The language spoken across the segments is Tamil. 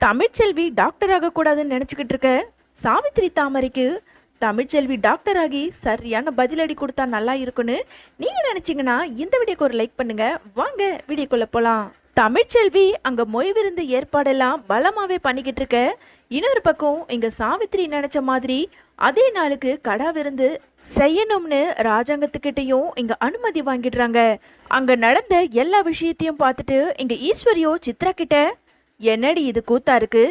தமிழ்ச்செல்வி டாக்டர் ஆகக்கூடாதுன்னு நினச்சிக்கிட்டு இருக்க சாவித்திரி தாமரைக்கு தமிழ்ச்செல்வி டாக்டர் ஆகி சரியான பதிலடி கொடுத்தா நல்லா இருக்குன்னு நீங்கள் நினச்சிங்கன்னா இந்த வீடியோக்கு ஒரு லைக் பண்ணுங்க. வாங்க வீடியோக்குள்ளே போகலாம். தமிழ்ச்செல்வி அங்கே மொய் விருந்து ஏற்பாடெல்லாம் பலமாகவே பண்ணிக்கிட்டு இருக்க, இன்னொரு பக்கம் இங்கே சாவித்திரி நினச்ச மாதிரி அதே நாளுக்கு கடா விருந்து செய்யணும்னு ராஜாங்கத்துக்கிட்டையும் இங்கே அனுமதி வாங்கிடுறாங்க. அங்கே நடந்த எல்லா விஷயத்தையும் பார்த்துட்டு இங்கே ஈஸ்வரியோ சித்ரா கிட்ட, என்னடி இது கூத்தா இருக்கு,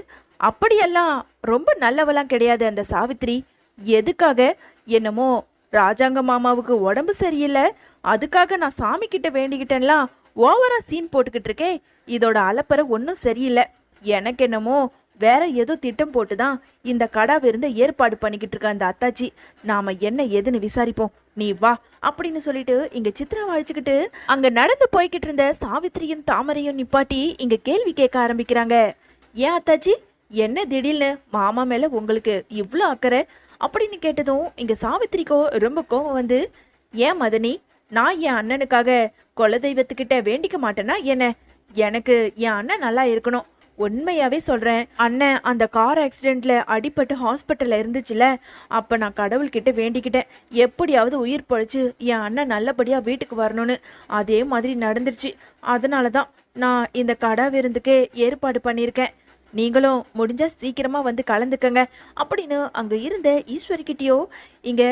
அப்படியெல்லாம் ரொம்ப நல்லவெல்லாம் கிடையாது அந்த சாவித்திரி, எதுக்காக என்னமோ ராஜாங்க மாமாவுக்கு உடம்பு சரியில்லை அதுக்காக நான் சாமி கிட்ட வேண்டிக்கிட்டேன்லாம் ஓவரா சீன் போட்டுக்கிட்டு இருக்கே, இதோட அலப்பறை ஒன்றும் சரியில்லை, எனக்கு என்னமோ வேற ஏதோ திட்டம் போட்டுதான் இந்த கடா விருந்த ஏற்பாடு பண்ணிக்கிட்டு இருக்க அந்த அத்தாச்சி, நாம என்ன ஏதுன்னு விசாரிப்போம், நீ வா அப்படின்னு சொல்லிட்டு இங்க சித்ராவை அழைச்சிக்கிட்டு அங்க நடந்து போய்கிட்டு இருந்த சாவித்திரியும் தாமரையும் நிப்பாட்டி இங்க கேள்வி கேட்க ஆரம்பிக்கிறாங்க. ஏன் அத்தாச்சி, என்ன திடீர்னு மாமா மேல உங்களுக்கு இவ்வளோ அக்கறை அப்படின்னு கேட்டதும் இங்க சாவித்திரிக்கோ ரொம்ப கோவம் வந்து, ஏன் மதனி, நான் என் அண்ணனுக்காக குலதெய்வத்துக்கிட்ட வேண்டிக்க மாட்டேன்னா என்ன, எனக்கு என் அண்ணன் நல்லா இருக்கணும், உண்மையாவே சொல்றேன், அண்ணன் அந்த கார் ஆக்சிடென்ட்ல அடிபட்டு ஹாஸ்பிட்டல்ல இருந்துச்சுல, அப்ப நான் கடவுள்கிட்ட வேண்டிக்கிட்டேன் எப்படியாவது உயிர் பொழைச்சு என் அண்ணன் நல்லபடியா வீட்டுக்கு வரணும்னு, அதே மாதிரி நடந்துருச்சு, அதனாலதான் நான் இந்த கடா விருந்துக்கே ஏற்பாடு பண்ணியிருக்கேன், நீங்களும் முடிஞ்சா சீக்கிரமா வந்து கலந்துக்கங்க அப்படின்னு அங்க இருந்த ஈஸ்வரிக்கிட்டயோ இங்க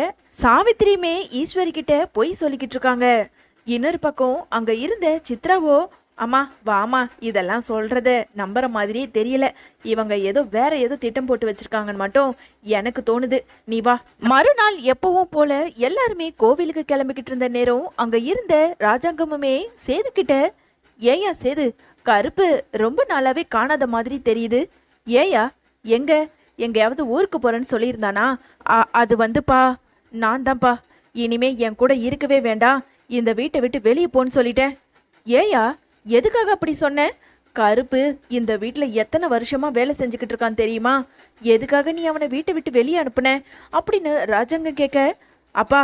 சாவித்திரியுமே ஈஸ்வரிக்கிட்ட பொய் சொல்லிக்கிட்டு இருக்காங்க. இன்னொரு பக்கம் அங்க இருந்த சித்ராவோ, அம்மா வாமா, இதெல்லாம் சொல்றத நம்புற மாதிரியே தெரியல, இவங்க ஏதோ வேற ஏதோ திட்டம் போட்டு வச்சிருக்காங்கன்னு மட்டும் எனக்கு தோணுது, நீ வா. மறுநாள் எப்பவும் போல எல்லாருமே கோவிலுக்கு கிளம்பிக்கிட்டு இருந்த நேரம் அங்க இருந்த ராஜாங்கமுமே சேது கிட்ட, ஏயா சேது, கருப்பு ரொம்ப நாளாவே காணாத மாதிரி தெரியுது, ஏயா எங்கேயாவது ஊருக்கு போறேன்னு சொல்லியிருந்தானா? அது வந்துப்பா, நான் தான்ப்பா, இனிமே என் கூட இருக்கவே வேண்டாம், இந்த வீட்டை விட்டு வெளியே போன்னு சொல்லிட்டேன். ஏயா, எதுக்காக அப்படி சொன்ன? கருப்பு இந்த வீட்டில் எத்தனை வருஷமா வேலை செஞ்சுக்கிட்டு இருக்கான் தெரியுமா, எதுக்காக நீ அவனை வீட்டை விட்டு வெளியே அனுப்புன அப்படின்னு ராஜாங்கம் கேட்க, அப்பா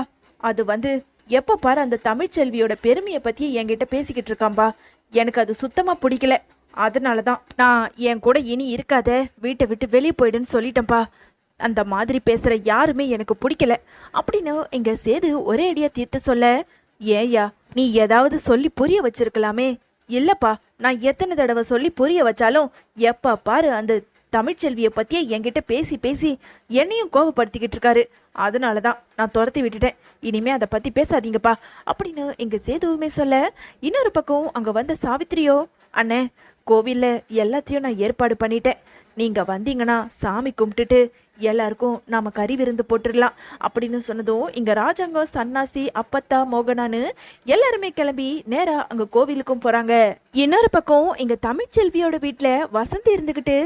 அது வந்து எப்போ பாரு அந்த தமிழ்ச்செல்வியோட பெருமையை பற்றி என்கிட்ட பேசிக்கிட்டு இருக்கான்பா, எனக்கு அது சுத்தமாக பிடிக்கல, அதனால தான் நான் என் கூட இனி இருக்காத, வீட்டை விட்டு வெளியே போயிடுன்னு சொல்லிட்டேன்ப்பா, அந்த மாதிரி பேசுகிற யாருமே எனக்கு பிடிக்கல அப்படின்னு இங்கே சேது ஒரே அடியாக தீர்த்து சொல்ல, ஏயா நீ ஏதாவது சொல்லி புரிய வச்சிருக்கலாமே. இல்லைப்பா, நான் எத்தனை தடவை சொல்லி புரிய வச்சாலும் எப்போ பாரு அந்த தமிழ்ச்செல்வியை பற்றியே என்கிட்ட பேசி பேசி என்னையும் கோபப்படுத்திக்கிட்டு இருக்காரு, அதனால தான் நான் துரத்தி விட்டுட்டேன், இனிமே அதை பற்றி பேசாதீங்கப்பா அப்படின்னு இங்கே சேதுவுமே சொல்ல, இன்னொரு பக்கம் அங்கே வந்த சாவித்திரியோ, அண்ணே கோவிலில் எல்லாத்தையும் நான் ஏற்பாடு பண்ணிட்டேன், நீங்கள் வந்தீங்கன்னா சாமி கும்பிட்டுட்டு எல்லாருக்கும் நாம் கறி விருந்து போட்டுடலாம் அப்படின்னு சொன்னதும் இங்கே ராஜாங்கம் சன்னாசி அப்பத்தா மோகனான்னு எல்லாருமே கிளம்பி நேராக அங்கே கோவிலுக்கும் போகிறாங்க. இன்னொரு பக்கம் இங்கே தமிழ்ச்செல்வியோட வீட்டில் வசந்தி இருந்துக்கிட்டு,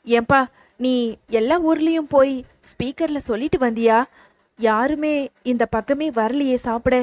ஏன்பா நீ எல்லா ஊர்லேயும் போய் ஸ்பீக்கரில் சொல்லிட்டு வந்தியா, யாருமே இந்த பக்கமே வரலையே சாப்பிட,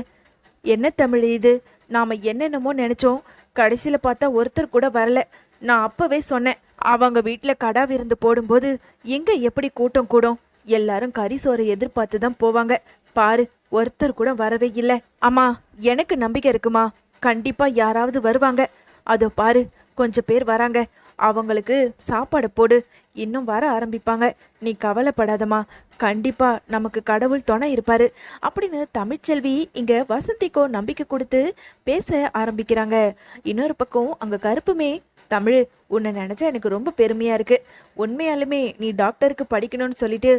என்ன தமிழ் இது, நாம் என்னென்னமோ நினச்சோம், கடைசியில் பார்த்தா ஒருத்தர் கூட வரல, நான் அப்போவே சொன்னேன், அவங்க வீட்டில் கடா விருந்து போடும்போது எங்கே எப்படி கூட்டம் கூடும், எல்லாரும் கறி சோறை எதிர்பார்த்து தான் போவாங்க, பாரு ஒருத்தர் கூட வரவே இல்லை. அம்மா எனக்கு நம்பிக்கை இருக்குமா, கண்டிப்பாக யாராவது வருவாங்க, அதோ பாரு கொஞ்சம் பேர் வராங்க, அவங்களுக்கு சாப்பாடு போடு, இன்னும் வர ஆரம்பிப்பாங்க, நீ கவலைப்படாதம்மா, கண்டிப்பா நமக்கு கடவுள் துணை இருப்பாரு அப்படின்னு தமிழ்ச்செல்வி இங்க வசந்திக்கோ நம்பிக்கை கொடுத்து பேச ஆரம்பிக்கிறாங்க. இன்னொரு பக்கம் அங்க கருப்புமே, தமிழ் உன்னை நினச்சா எனக்கு ரொம்ப பெருமையாக இருக்குது, உண்மையாலுமே நீ டாக்டருக்கு படிக்கணும்னு சொல்லிட்டு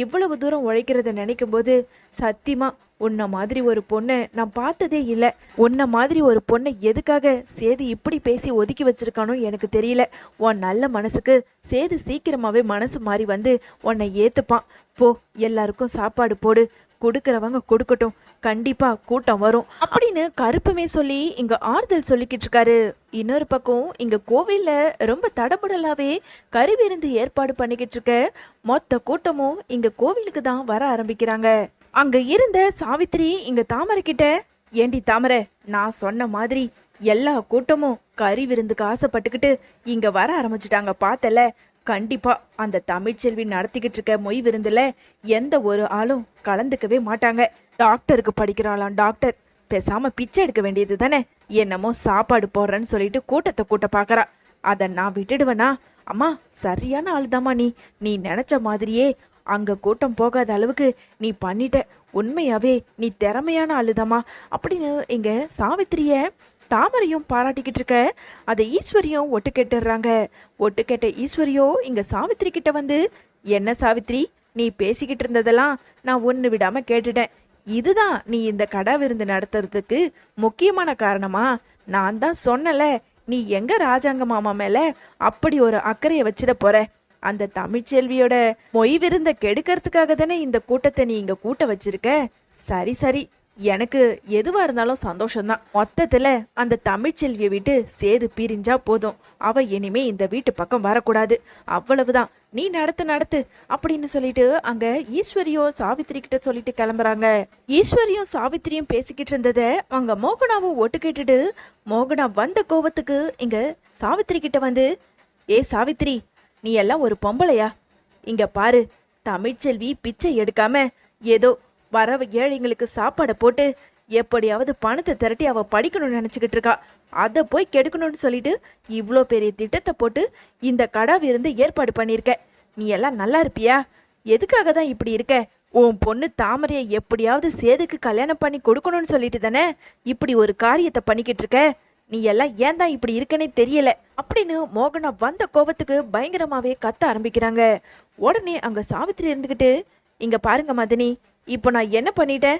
இவ்வளவு தூரம் உழைக்கிறத நினைக்கும் போது சத்தியமாக உன்னை மாதிரி ஒரு பொண்ணை நான் பார்த்ததே இல்லை, உன்னை மாதிரி ஒரு பொண்ணை எதுக்காக சேது இப்படி பேசி ஒதுக்கி வச்சிருக்கானோ எனக்கு தெரியல, உன் நல்ல மனசுக்கு சேது சீக்கிரமாகவே மனசு மாறி வந்து உன்னை ஏற்றுப்பான், போ எல்லாருக்கும் சாப்பாடு போடு, கொடுக்குறவங்க கொடுக்கட்டும், கண்டிப்பா கூட்டம் வரும் அப்படின்னு கருப்புமே சொல்லி இங்க ஆறுதல் சொல்லிக்கிட்டு இருக்காரு. இன்னொரு பக்கம் இங்க கோவில்ல ரொம்ப தடபுடலாவே கறி விருந்து ஏற்பாடு பண்ணிக்கிட்டு இருக்க மொத்த கூட்டமும் இங்க கோவிலுக்கு தான் வர ஆரம்பிக்கிறாங்க. அங்க இருந்த சாவித்திரி இங்க தாமரை கிட்ட, ஏண்டி தாமரை, நான் சொன்ன மாதிரி எல்லா கூட்டமும் கறி விருந்துக்கு ஆசைப்பட்டுக்கிட்டு இங்க வர ஆரம்பிச்சிட்டாங்க பார்த்தல, கண்டிப்பா அந்த தமிழ்ச்செல்வி நடத்திக்கிட்டு இருக்க மொய் விருந்துல எந்த ஒரு ஆளும் கலந்துக்கவே மாட்டாங்க, டாக்டருக்கு படிக்கிறாளாம் டாக்டர், பேசாம பிச்சை எடுக்க வேண்டியது தானே, என்னமோ சாப்பாடு போடுறேன்னு சொல்லிட்டு கூட்டத்தை கூட்ட பாக்குறா, அதை நான் விட்டுடுவேனா, அம்மா சரியான ஆளுதாம்மா நீ. நீ நினைச்ச மாதிரியே அங்க கூட்டம் போகாத அளவுக்கு நீ பண்ணிட்ட. உண்மையாவே நீ திறமையான ஆளுதாம்மா அப்படின்னு இங்க சாவித்திரிய தாமரையும் பாராட்டிக்கிட்டு இருக்க. அதை ஈஸ்வரியும் ஒட்டு கேட்டுடுறாங்க. ஒட்டு கேட்ட ஈஸ்வரியோ இங்க சாவித்திரி கிட்ட வந்து, என்ன சாவித்திரி, நீ பேசிக்கிட்டு இருந்ததெல்லாம் நான் ஒன்று விடாம கேட்டுட்டேன். இதுதான் நீ இந்த கடை விருந்து நடத்துறதுக்கு முக்கியமான காரணமா? நான் தான் சொன்னல, நீ எங்க ராஜாங்க மாமா மேல அப்படி ஒரு அக்கறையை வச்சிட போற. அந்த தமிழ்ச்செல்வியோட மொய் விருந்த கெடுக்கிறதுக்காக தானே இந்த கூட்டத்தை நீ இங்க கூட்ட வச்சிருக்க. சரி சரி, எனக்கு எதுவா இருந்தாலும் சந்தோஷம்தான். மொத்தத்துல அந்த தமிழ்ச்செல்வியை விட்டு சேது பிரிஞ்சா போதும். அவ இனிமே இந்த வீட்டு பக்கம் வரக்கூடாது, அவ்வளவுதான். நீ நடத்து நடத்து அப்படின்னு சொல்லிட்டு அங்க ஈஸ்வரியோ சாவித்திரி கிட்ட சொல்லிட்டு கிளம்புறாங்க. ஈஸ்வரியும் சாவித்திரியும் பேசிக்கிட்டு இருந்தத அங்க மோகனாவும் ஒட்டு கேட்டுட்டு, மோகனா வந்த கோபத்துக்கு இங்க சாவித்திரி கிட்ட வந்து, ஏ சாவித்திரி, நீ எல்லாம் ஒரு பொம்பளையா? இங்க பாரு, தமிழ்ச்செல்வி பிச்சை எடுக்காம ஏதோ வர ஏழைங்களுக்கு சாப்பாடை போட்டு எப்படியாவது பணத்தை திரட்டி அவ படிக்கணும்னு நினைச்சுக்கிட்டு இருக்கா. அதை போய் கெடுக்கணும்னு சொல்லிட்டு இவ்வளோ பெரிய திட்டத்தை போட்டு இந்த கடை விருந்து ஏற்பாடு பண்ணியிருக்க. நீ எல்லாம் நல்லா இருப்பியா? எதுக்காக தான் இப்படி இருக்க? உன் பொண்ணு தாமரையை எப்படியாவது சேதுக்கு கல்யாணம் பண்ணி கொடுக்கணும்னு சொல்லிட்டு தானே இப்படி ஒரு காரியத்தை பண்ணிக்கிட்டு இருக்க. நீ எல்லாம் ஏன் தான் இப்படி இருக்கனே தெரியல அப்படின்னு மோகனா வந்த கோபத்துக்கு பயங்கரமாவே கத்த ஆரம்பிக்கிறாங்க. உடனே அங்க சாவித்திரி இருந்துகிட்டு, இங்க பாருங்க மதினி, இப்போ நான் என்ன பண்ணிட்டேன்?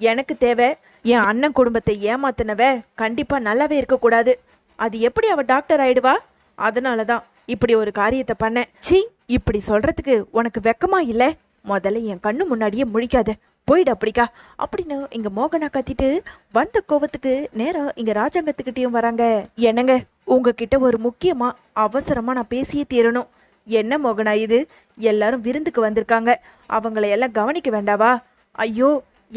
எனக்கு தேவை, என் அண்ணன் குடும்பத்தை ஏமாத்தினவ கண்டிப்பா நல்லாவே இருக்கக்கூடாது. அது எப்படி அவ டாக்டர் ஆயிடுவா? அதனாலதான் இப்படி ஒரு காரியத்தை பண்ணேன். சி, இப்படி சொல்றதுக்கு உனக்கு வெக்கமா இல்ல? முதல்ல என் கண்ணு முன்னாடியே முழிக்காத, போயிடு அப்படிக்கா அப்படின்னு இங்க மோகனா கத்திட்டு வந்த கோவத்துக்கு நேரம் இங்க ராஜாங்கத்துக்கிட்டையும் வராங்க. என்னங்க, உங்ககிட்ட ஒரு முக்கியமா அவசரமா நான் பேசியே தீரணும். என்ன மோகனா இது? எல்லாரும் விருந்துக்கு வந்திருக்காங்க, அவங்கள எல்லாம் கவனிக்க வேண்டாவா? ஐயோ,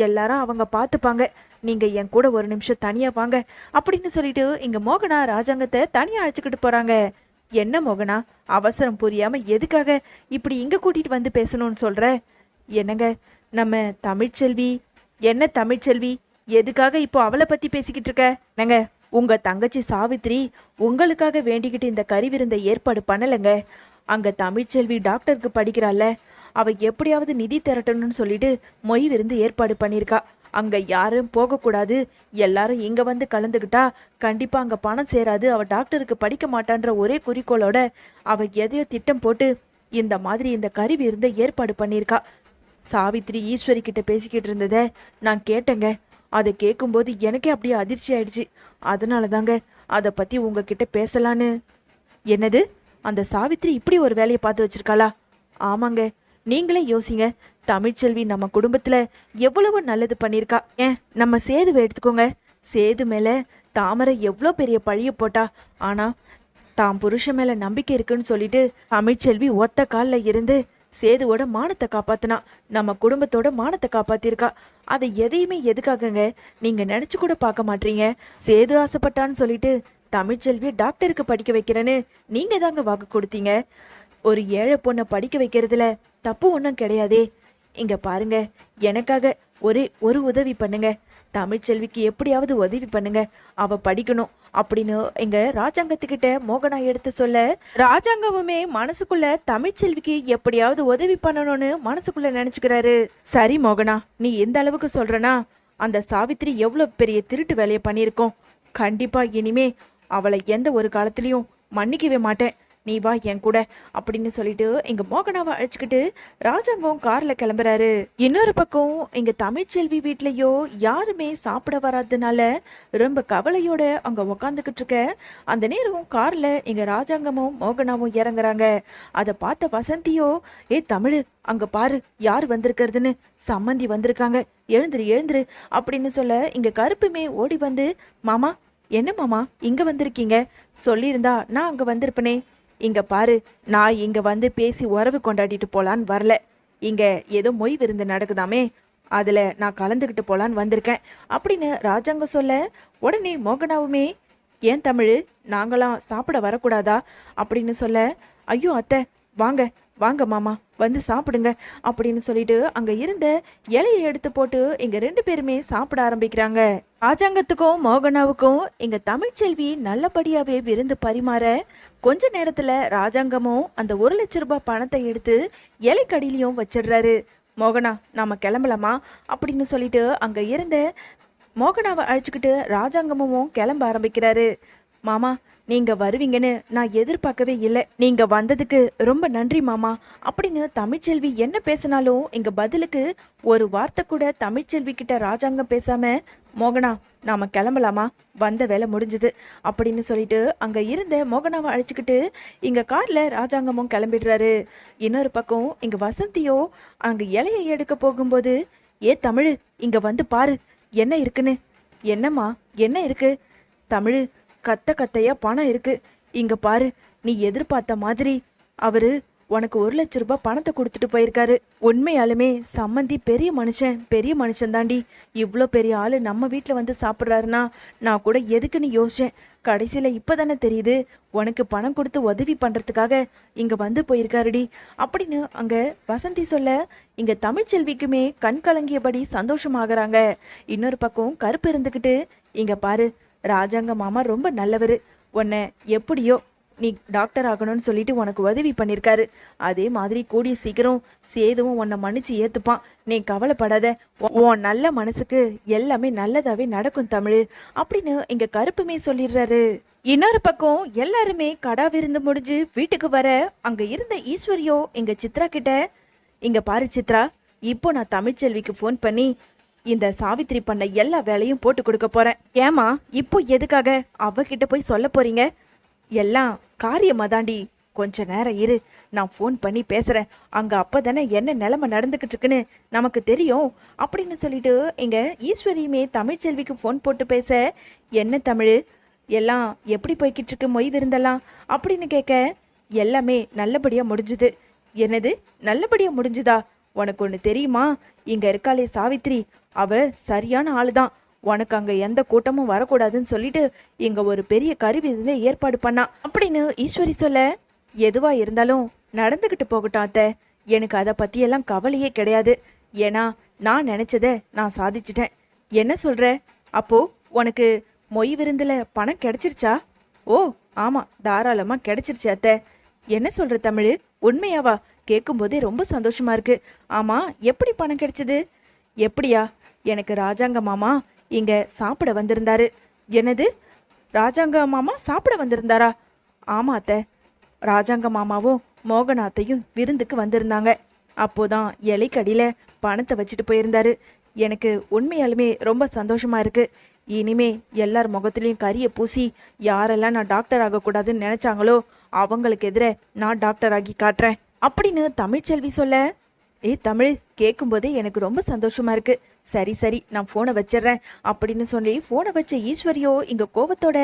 எல்லாரும் அவங்க பார்த்துப்பாங்க, நீங்க என் கூட ஒரு நிமிஷம் தனியா வாங்க அப்படின்னு சொல்லிட்டு இங்க மோகனா ராஜாங்கத்தை தனியா அழைச்சிக்கிட்டு போறாங்க. என்ன மோகனா, அவசரம் புரியாம எதுக்காக இப்படி இங்க கூட்டிட்டு வந்து பேசணும்னு சொல்ற? என்னங்க, நம்ம தமிழ்ச்செல்வி. என்ன தமிழ்ச்செல்வி, எதுக்காக இப்போ அவளை பத்தி பேசிக்கிட்டு இருக்க? என்னங்க, உங்க தங்கச்சி சாவித்திரி உங்களுக்காக வேண்டிக்கிட்டு இந்த கறி விருந்தை ஏற்பாடு பண்ணலைங்க. அங்க தமிழ்ச்செல்வி டாக்டருக்கு படிக்கிறாள்ல, அவ எப்படியாவது நிதி திரட்டணும்னு சொல்லிட்டு மொய் விருந்து ஏற்பாடு பண்ணியிருக்கா. அங்க யாரும் போகக்கூடாது, எல்லாரும் இங்க வந்து கலந்துக்கிட்டா கண்டிப்பா அங்க பணம் சேராது, அவ டாக்டருக்கு படிக்க மாட்டான்ற ஒரே குறிக்கோளோட அவ எதையோ திட்டம் போட்டு இந்த மாதிரி இந்த கறி விருந்தை ஏற்பாடு பண்ணியிருக்கா. சாவித்திரி ஈஸ்வரி கிட்ட பேசிக்கிட்டு இருந்தத நான் கேட்டேங்க. அதை கேட்கும்போது எனக்கே அப்படியே அதிர்ச்சி ஆயிடுச்சு. அதனால தாங்க அதை பத்தி உங்ககிட்ட பேசலான்னு. என்னது, அந்த சாவித்திரி இப்படி ஒரு வேலையை பார்த்து வச்சிருக்காளா? ஆமாங்க, நீங்களே யோசிங்க. தமிழ்ச்செல்வி நம்ம குடும்பத்துல எவ்வளவு நல்லது பண்ணியிருக்கா. ஏன் நம்ம சேதுவை எடுத்துக்கோங்க. சேது மேல தாமரை எவ்வளோ பெரிய பழிய போட்டா, ஆனா தாம் புருஷன் மேல நம்பிக்கை இருக்குன்னு சொல்லிட்டு தமிழ்ச்செல்வி ஒத்த காலில் இருந்து சேதுவோட மானத்தை காப்பாத்தினா, நம்ம குடும்பத்தோட மானத்தை காப்பாத்திருக்கா. அதை எதையுமே எதுக்காகங்க நீங்க நினைச்சு கூட பார்க்க மாட்டீங்க. சேது ஆசைப்பட்டான்னு சொல்லிட்டு தமிழ்ச்செல்வி டாக்டருக்கு படிக்க வைக்கிறேன்னு நீங்க தாங்க வாக்கு கொடுத்தீங்க. ஒரு ஏழை பொண்ணை படிக்க வைக்கிறதுல தப்பு ஒன்றும் கிடையாதே. இங்க பாருங்க, எனக்காக ஒரு உதவி பண்ணுங்க. தமிழ்ச்செல்விக்கு எப்படியாவது உதவி பண்ணுங்க, அவ படிக்கணும் அப்படின்னு எங்க ராஜாங்கத்துக்கிட்ட மோகனா எடுத்து சொல்ல, ராஜாங்கமுமே மனசுக்குள்ள தமிழ்ச்செல்விக்கு எப்படியாவது உதவி பண்ணணும்னு மனசுக்குள்ள நினைச்சுக்கிறாரு. சரி மோகனா, நீ எந்த அளவுக்கு சொல்றனா, அந்த சாவித்திரி எவ்வளவு பெரிய திருட்டு வேலையை பண்ணியிருக்கோம். கண்டிப்பா இனிமே அவளை எந்த ஒரு காலத்திலையும் மன்னிக்கவே மாட்டேன். நீ வா என் கூட அப்படின்னு சொல்லிட்டு எங்க மோகனாவை அழைச்சிக்கிட்டு ராஜாங்கம் கார்ல கிளம்புறாரு. இன்னொரு பக்கம் எங்க தமிழ்ச்செல்வி வீட்லயோ யாருமே சாப்பிட வராதனால ரொம்ப கவலையோட அங்க உக்காந்துக்கிட்டு இருக்க. அந்த நேரம் கார்ல எங்க ராஜாங்கமும் மோகனாவும் இறங்குறாங்க. அதை பார்த்த வசந்தியோ, ஏ தமிழ், அங்க பாரு யார் வந்திருக்கிறதுன்னு, சம்மந்தி வந்திருக்காங்க, எழுந்துரு எழுந்துரு அப்படின்னு சொல்ல இங்க கருப்புமே ஓடி வந்து, மாமா என்ன மாமா இங்க வந்திருக்கீங்க, சொல்லியிருந்தா நான் அங்க வந்திருப்பனே. இங்க பாரு, நான் இங்க வந்து பேசி உறவு கொண்டாடிட்டு போலான்னு வரல. இங்க ஏதோ மொய் விருந்து நடக்குதாமே, அதுல நான் கலந்துக்கிட்டு போலான்னு வந்திருக்கேன் அப்படின்னு ராஜாங்க சொல்ல, உடனே மோகனாவுமே, ஏன் தமிழ், நாங்களாம் சாப்பிட வரக்கூடாதா அப்படின்னு சொல்ல, ஐயோ அத்தை, வாங்க வாங்க மாமா வந்து சாப்பிடுங்க அப்படின்னு சொல்லிட்டு அங்க இருந்த இலையை எடுத்து போட்டு இங்க 2 பேருமே சாப்பிட ஆரம்பிக்கிறாங்க. ராஜாங்கத்துக்கும் மோகனாவுக்கும் இங்க தமிழ்ச்செல்வி நல்லபடியாவே விருந்து பரிமாற கொஞ்ச நேரத்துல ராஜாங்கமும் அந்த 1,00,000 ரூபாய் பணத்தை எடுத்து இலைக்கடியிலையும் வச்சிடுறாரு. மோகனா நாம கிளம்பலாமா அப்படின்னு சொல்லிட்டு அங்க இருந்த மோகனாவை அழைச்சிக்கிட்டு ராஜாங்கமும் கிளம்ப ஆரம்பிக்கிறாரு. மாமா நீங்க வருவீங்கன்னு நான் எதிர்பார்க்கவே இல்லை. நீங்க வந்ததுக்கு ரொம்ப நன்றி மாமா அப்படின்னு தமிழ்ச்செல்வி என்ன பேசினாலும் இங்க பதிலுக்கு ஒரு வார்த்தை கூட தமிழ்ச்செல்வி கிட்ட ராஜாங்கம் பேசாம, மோகனா நாம கிளம்பலாமா, வந்த வேலை முடிஞ்சது அப்படின்னு சொல்லிட்டு அங்க இருந்த மோகனாவை அழைச்சிக்கிட்டு இங்க கார்ல ராஜாங்கமும் கிளம்பிடுறாரு. இன்னொரு பக்கம் இங்க வசந்தியோ அங்க இலையை எடுக்க போகும்போது, ஏ தமிழ் இங்க வந்து பாரு என்ன இருக்குன்னு. என்னம்மா என்ன இருக்கு? தமிழ் கத்த கத்தையா பணம் இருக்கு, இங்க பாரு. நீ எதிர்பார்த்த மாதிரி அவரு உனக்கு 1,00,000 ரூபாய் பணத்தை கொடுத்துட்டு போயிருக்காரு. உண்மையாலுமே சம்மந்தி பெரிய மனுஷன் தாண்டி. இவ்வளோ பெரிய ஆளு நம்ம வீட்டில் வந்து சாப்பிட்றாருன்னா நான் கூட எதுக்குன்னு யோசிச்சேன். கடைசியில் இப்போதானே தெரியுது உனக்கு பணம் கொடுத்து உதவி பண்ணுறதுக்காக இங்கே வந்து போயிருக்காருடி அப்படின்னு அங்கே வசந்தி சொல்ல இங்கே தமிழ்ச்செல்விக்குமே கண் கலங்கியபடி சந்தோஷமாகறாங்க. இன்னொரு பக்கம் கருப்பு இருந்துக்கிட்டு, இங்கே பாரு ராஜாங்க மாமா ரொம்ப நல்லவர். உன்னை எப்படியோ நீ டாக்டர் ஆகணும்னு சொல்லிட்டு உனக்கு உதவி பண்ணியிருக்காரு. அதே மாதிரி கூடிய சீக்கிரம் சேதுவும் உன்னை மன்னிச்சு ஏற்றுப்பான். நீ கவலைப்படாத. உன் நல்ல மனசுக்கு எல்லாமே நல்லதாகவே நடக்கும் தமிழ் அப்படின்னு இங்கே கருப்புமே சொல்லிடுறாரு. இன்னொரு பக்கம் எல்லாருமே கடா விருந்து முடிஞ்சு வீட்டுக்கு வர அங்கே இருந்த ஈஸ்வரியோ இங்கே சித்ரா கிட்ட, இங்கே பாரு சித்ரா, இப்போ நான் தமிழ்ச்செல்விக்கு ஃபோன் பண்ணி இந்த சாவித்திரி பண்ண எல்லா வேலையும் போட்டு கொடுக்க போறேன். ஏமா இப்போ எதுக்காக அவகிட்ட போய் சொல்ல போறீங்க? எல்லாம் காரியமா தாண்டி. கொஞ்ச நேரம் இரு, நான் ஃபோன் பண்ணி பேசுறேன். அங்க அப்பதானே என்ன நிலைமை நடந்துகிட்டு இருக்குன்னு நமக்கு தெரியும் அப்படின்னு சொல்லிட்டு இங்க ஈஸ்வரியுமே தமிழ்ச்செல்விக்கு ஃபோன் போட்டு பேச, என்ன தமிழ் எல்லாம் எப்படி போய்கிட்டு இருக்கு மொய் விருந்தெல்லாம் அப்படின்னு கேட்க, எல்லாமே நல்லபடியா முடிஞ்சுது. என்னது நல்லபடியா முடிஞ்சுதா? உனக்கு ஒன்று தெரியுமா, இங்க இருக்காளே சாவித்ரி, அவ சரியான ஆளுதான். உனக்கு அங்க எந்த கூட்டமும் வரக்கூடாதுன்னு சொல்லிட்டு இங்க ஒரு பெரிய கருவிருந்தை ஏற்பாடு பண்ணா அப்படின்னு ஈஸ்வரி சொல்ல, எதுவா இருந்தாலும் நடந்துகிட்டு போகட்டும் அத்தை, எனக்கு அதை பத்தியெல்லாம் கவலையே கிடையாது. ஏன்னா நான் நினைச்சதை நான் சாதிச்சிட்டேன். என்ன சொல்ற? அப்போ உனக்கு மொய் விருந்துல பணம் கிடைச்சிருச்சா? ஓ ஆமா, தாராளமா கிடைச்சிருச்சு அத்தை. என்ன சொல்ற தமிழ், உண்மையாவா? கேட்கும்போதே ரொம்ப சந்தோஷமா இருக்கு. ஆமா எப்படி பணம் கிடைச்சது? எப்படியா? எனக்கு ராஜாங்க மாமா இங்க சாப்பிட வந்திருந்தாரு. என்னது ராஜாங்க மாமா சாப்பிட வந்திருந்தாரா? ஆமா அத்தை, ராஜாங்க மாமாவும் மோகனாத்தையும் விருந்துக்கு வந்திருந்தாங்க. அப்போதான் இலைக்கடியில பணத்தை வச்சுட்டு போயிருந்தாரு. எனக்கு உண்மையாலுமே ரொம்ப சந்தோஷமா இருக்கு. இனிமே எல்லார் முகத்திலையும் கரியை பூசி யாரெல்லாம் நான் டாக்டர் ஆகக்கூடாதுன்னு நினைச்சாங்களோ அவங்களுக்கு எதிர நான் டாக்டர் ஆகி காட்டுறேன் அப்படின்னு தமிழ்ச்செல்வி சொல்ல, தமிழ் கேட்கும்போதே எனக்கு ரொம்ப சந்தோஷமா இருக்கு. சரி சரி நான் ஃபோனை வச்சிடுறேன் அப்படின்னு சொல்லி ஃபோனை வச்ச ஈஸ்வரியோ இங்க கோபத்தோட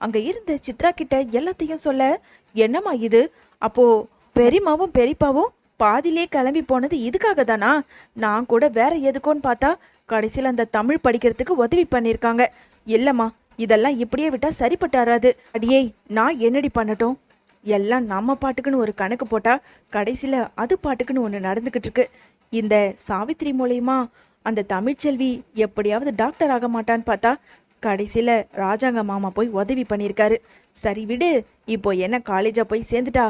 அங்க இருந்த சித்ரா கிட்ட எல்லாத்தையும் சொல்ல, என்னம்மா இது? அப்போ பெரியம்மாவும் பெரியப்பாவும் பாதிலே கிளம்பி போனது இதுக்காக தானா? நான் கூட வேற எதுக்கோன்னு பார்த்தா கடைசியில் அந்த தமிழ் படிக்கிறதுக்கு உதவி பண்ணியிருக்காங்க. இல்லைம்மா, இதெல்லாம் இப்படியே விட்டா சரிப்பட்டு வராது. அடியே நான் என்னடி பண்ணட்டும்? எல்லாம் நம்ம பாட்டுக்குன்னு ஒரு கணக்கு போட்டா கடைசியில் அது பாட்டுக்குன்னு ஒன்று நடந்துக்கிட்டு இருக்கு. இந்த சாவித்திரி மூலயமா அந்த தமிழ்ச்செல்வி எப்படியாவது டாக்டர் ஆக மாட்டான்னு பார்த்தா கடைசியில் ராஜாங்க மாமா போய் உதவி பண்ணியிருக்காரு. சரி விடு, இப்போ என்ன காலேஜாக போய் சேர்ந்துட்டா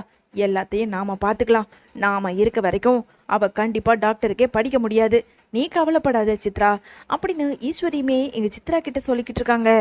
எல்லாத்தையும் நாம பார்த்துக்கலாம். நாம இருக்க வரைக்கும் அவ கண்டிப்பா டாக்டருக்கே படிக்க முடியாது. நீ கவலைப்படாத சித்ரா அப்படின்னு ஈஸ்வரியுமே எங்க சித்ரா கிட்ட சொல்லிக்கிட்டு இருக்காங்க.